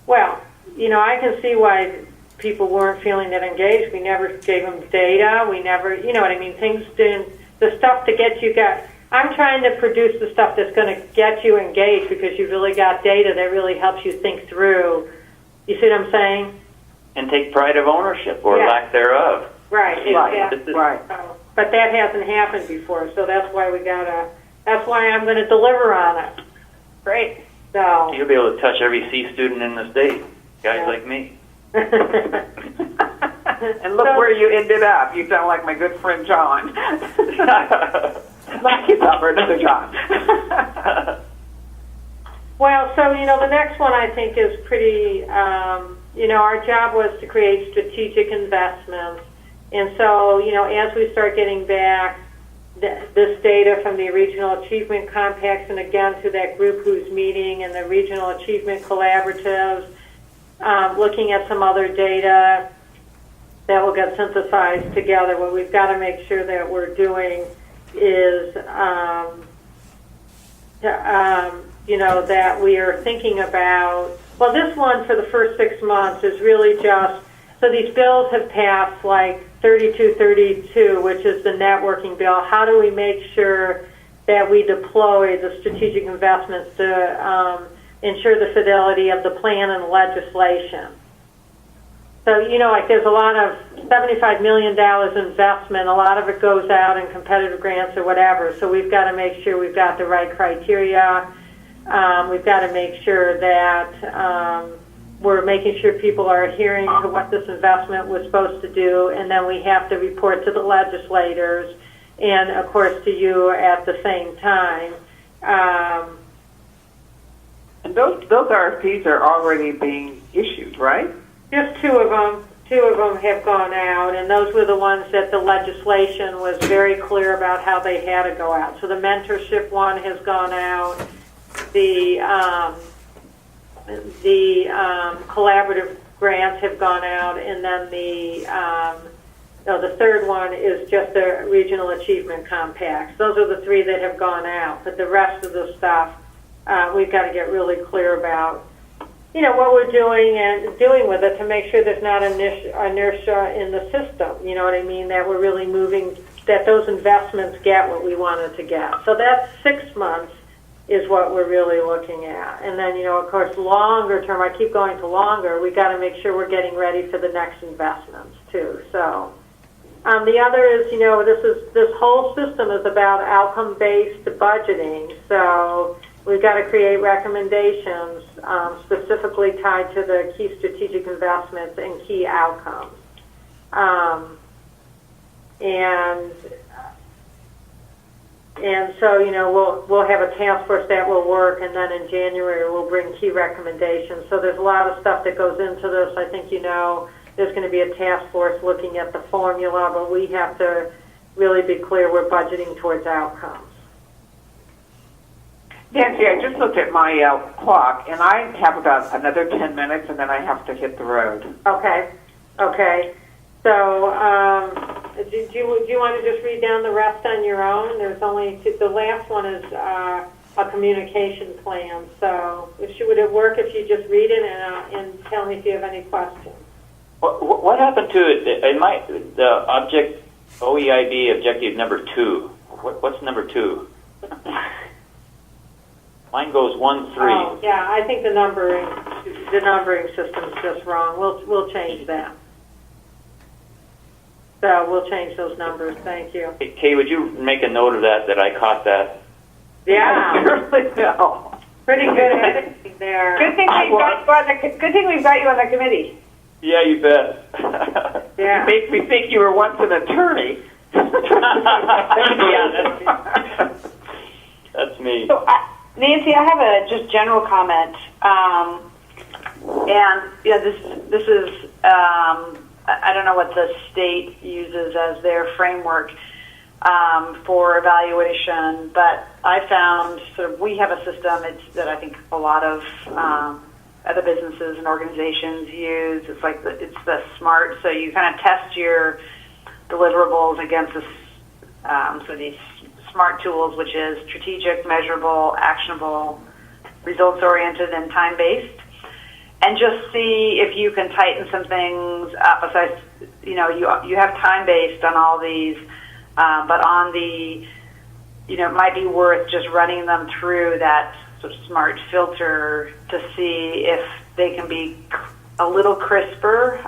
Well, I can see why people weren't feeling that engaged. We never gave them data. We never, what I mean? Things didn't, the stuff to get you I'm trying to produce the stuff that's going to get you engaged because you've really got data that really helps you think through. You see what I'm saying? And take pride of ownership or lack thereof. Right. Exactly. Right. But that hasn't happened before, so that's why that's why I'm going to deliver on it. Great. So you'll be able to touch every C student in the state, guys like me. And look where you ended up. You sound like my good friend John. Not his number, another John. Well, so the next one I think is pretty. Our job was to create strategic investments. And so, as we start getting back this data from the Regional Achievement Compacts, and again to that group who's meeting and the Regional Achievement Collaboratives, looking at some other data that will get synthesized together, what we've got to make sure that we're doing is, that we are thinking about, well, this one for the first 6 months is really just, so these bills have passed like 3232, which is the networking bill. How do we make sure that we deploy the strategic investments to ensure the fidelity of the plan and legislation? So, like there's a lot of $75 million investment. A lot of it goes out in competitive grants or whatever. So we've got to make sure we've got the right criteria. We've got to make sure that we're making sure people are adhering to what this investment was supposed to do, and then we have to report to the legislators and, of course, to you at the same time. And those RFPs are already being issued, right? Just 2 of them. two of them have gone out, and those were the ones that the legislation was very clear about how they had to go out. So the mentorship one has gone out. The collaborative grants have gone out, and then the third one is just the regional achievement compacts. Those are the three that have gone out, but the rest of the stuff we've got to get really clear about, what we're doing and doing with it to make sure there's not inertia in the system. You know what I mean? That we're really moving, that those investments get what we wanted to get. So that's 6 months is what we're really looking at. And then, of course, longer term, I keep going to longer, we got to make sure we're getting ready for the next investments too. So the other is, this whole system is about outcome-based budgeting. So we've got to create recommendations specifically tied to the key strategic investments and key outcomes. And so, we'll have a task force that will work, and then in January we'll bring key recommendations. So there's a lot of stuff that goes into this. I think there's going to be a task force looking at the formula, but we have to really be clear we're budgeting towards outcomes. Nancy, I just looked at my clock, and I have about another 10 minutes, and then I have to hit the road. Okay. So do you want to just read down the rest on your own? There's only two. The last one is a communication plan. So would it work if you just read it and tell me if you have any questions? What happened to it? The object OEIB objective number 2? What's number 2? Mine goes 1, 3. Oh, yeah, I think the numbering system's just wrong. We'll change that. So we'll change those numbers. Thank you. Hey, Kay, would you make a note of that I caught that? Yeah, Surely no. pretty good editing there. Good thing we've got you on the committee. Yeah, you bet. Yeah. You make me think you were once an attorney. Yeah, that's me. So, Nancy, I have a just general comment, and this is I don't know what the state uses as their framework for evaluation, but I found we have a system that I think a lot of other businesses and organizations use. It's like it's the SMART, so you kind of test your deliverables against this, so these SMART tools, which is strategic, measurable, actionable, results-oriented, and time-based, and just see if you can tighten some things up. Besides, you have time-based on all these, but on the, it might be worth just running them through that sort of SMART filter to see if they can be a little crisper,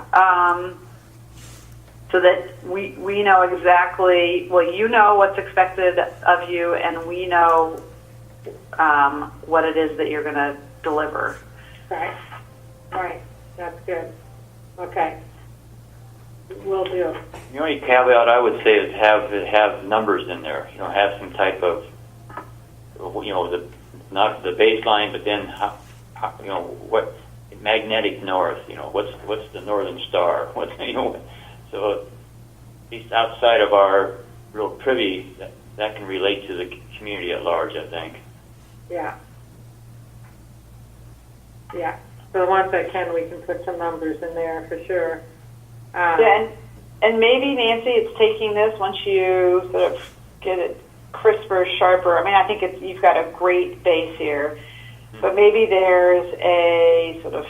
so that we know exactly, you know what's expected of you, and we know what it is that you're going to deliver. Right. That's good. Okay. Will do. The only caveat I would say is have numbers in there. Have some type of, not the baseline, but then what magnetic north. What's the northern star? So at least outside of our real privy, that can relate to the community at large, I think. Yeah. For the ones that can, we can put some numbers in there for sure. And maybe, Nancy, it's taking this, once you sort of get it crisper, sharper. I mean, I think you've got a great base here, but maybe there's a sort of,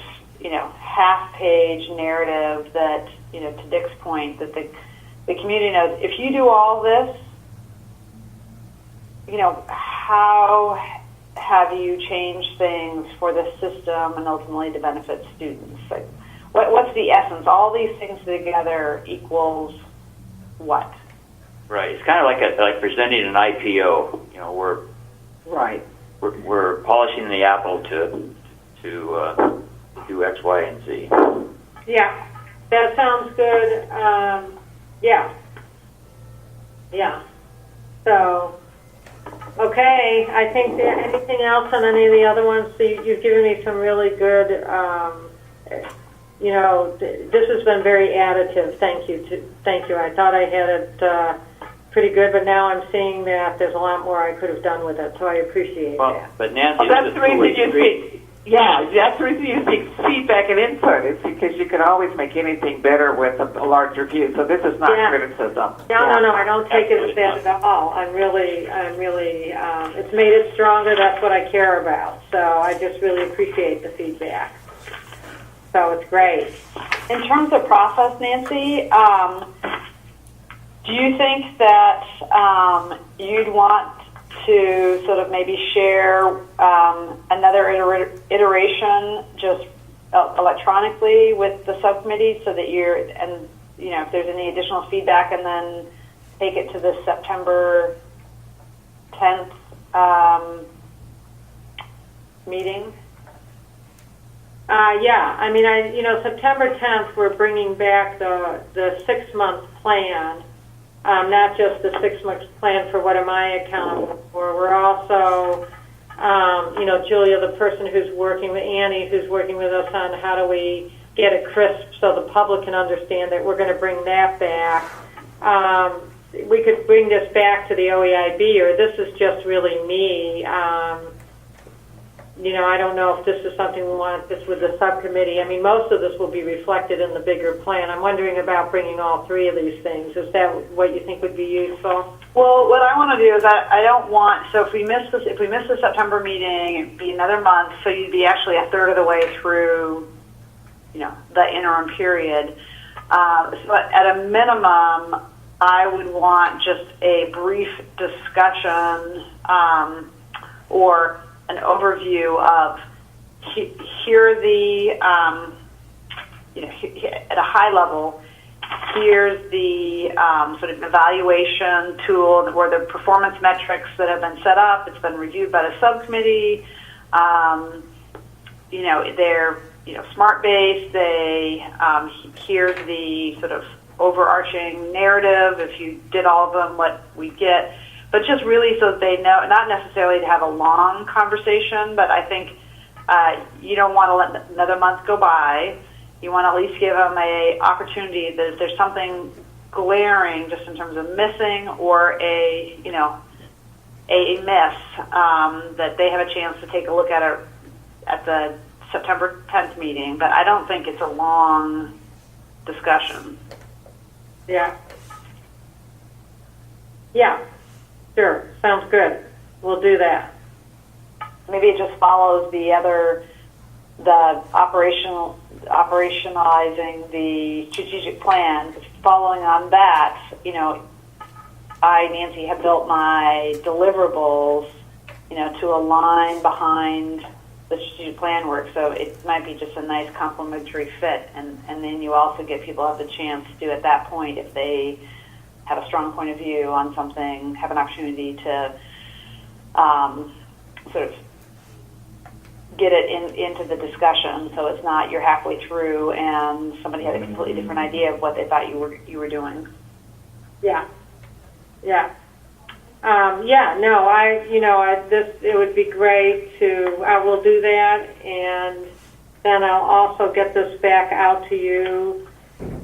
half-page narrative that, to Dick's point, that the community knows, if you do all this, how have you changed things for the system and ultimately to benefit students? Like, what's the essence? All these things together equals what? Right. It's kind of like presenting an IPO. We're polishing the apple to do X, Y, and Z. Yeah, that sounds good. Yeah. So, okay. I think anything else on any of the other ones? So you've given me some really good this has been very additive. Thank you. I thought I had it pretty good, but now I'm seeing that there's a lot more I could have done with it, so I appreciate that. But Nancy, That's the reason you seek. Yeah, that's the reason you seek feedback and input. It's because you can always make anything better with a larger view. So this is not criticism. No, I don't take it as that at all. I'm really, it's made it stronger. That's what I care about. So I just really appreciate the feedback. So it's great. In terms of process, Nancy, do you think that you'd want to sort of maybe share another iteration just electronically with the subcommittee so that if there's any additional feedback, and then take it to the September 10th meeting? September 10th, we're bringing back the 6-month plan. Not just the 6-month plan for what am I accountable for. We're also, Julia, the person who's working with Annie, who's working with us on how do we get it crisp so the public can understand that we're going to bring that back. We could bring this back to the OEIB, or this is just really me. I don't know if this is something we want this with the subcommittee. I mean, most of this will be reflected in the bigger plan. I'm wondering about bringing all 3 of these things. Is that what you think would be useful? Well, what I want to do is I don't want, so if we miss the September meeting, it'd be another month, so you'd be actually a third of the way through, the interim period. So at a minimum, I would want just a brief discussion or an overview of here are the at a high level, here's the sort of evaluation tool where the performance metrics that have been set up. It's been reviewed by the subcommittee. They're smart based. They here's the sort of overarching narrative. If you did all of them, what we get. But just really so that they know, not necessarily to have a long conversation, but I think you don't want to let another month go by. You want to at least give them an opportunity that if there's something glaring just in terms of missing or a miss, that they have a chance to take a look at it at the September 10th meeting. But I don't think it's a long discussion. Yeah. Sure, sounds good. We'll do that. Maybe it just follows the operationalizing the strategic plan. Following on that, I, Nancy, have built my deliverables, to align behind the strategic plan work. So it might be just a nice complementary fit, and then you also get people have the chance to, at that point, if they have a strong point of view on something, have an opportunity to sort of get it into the discussion, so it's not you're halfway through and somebody had a completely different idea of what they thought you were doing. It would be great to. I will do that, and then I'll also get this back out to you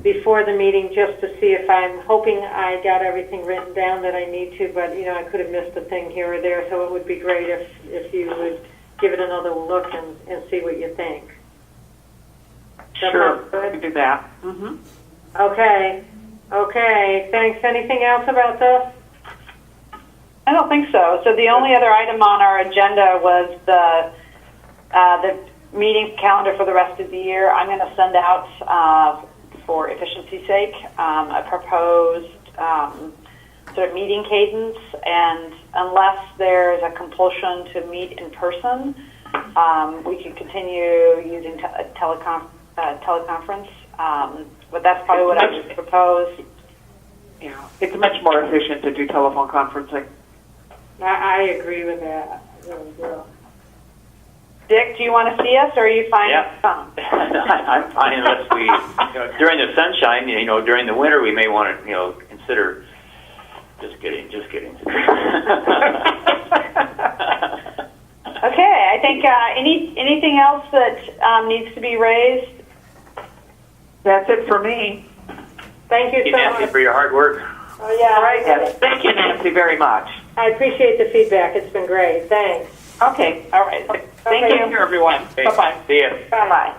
before the meeting just to see if I'm hoping I got everything written down that I need to, but I could have missed a thing here or there, so it would be great if you would give it another look and see what you think. Sure, we can do that. Mm-hmm. Okay, thanks. Anything else about this? I don't think so. So the only other item on our agenda was the meeting calendar for the rest of the year. I'm going to send out, for efficiency's sake, a proposed sort of meeting cadence, and unless there's a compulsion to meet in person, we can continue using teleconference. But that's probably what I would propose. Yeah, it's much more efficient to do telephone conferencing. I agree with that. Dick, do you want to see us, or are you fine? Yeah, I'm fine unless we, during the sunshine, during the winter, we may want to, consider. Just kidding. Okay, I think anything else that needs to be raised? That's it for me. Thank you Thank you, so Nancy, much. for your hard work. Oh, yeah. All right, yes. Thank you, Nancy, very much. I appreciate the feedback. It's been great. Thanks. Okay, all right. Thank Okay. you, everyone. Okay, Bye-bye. see ya. Bye-bye.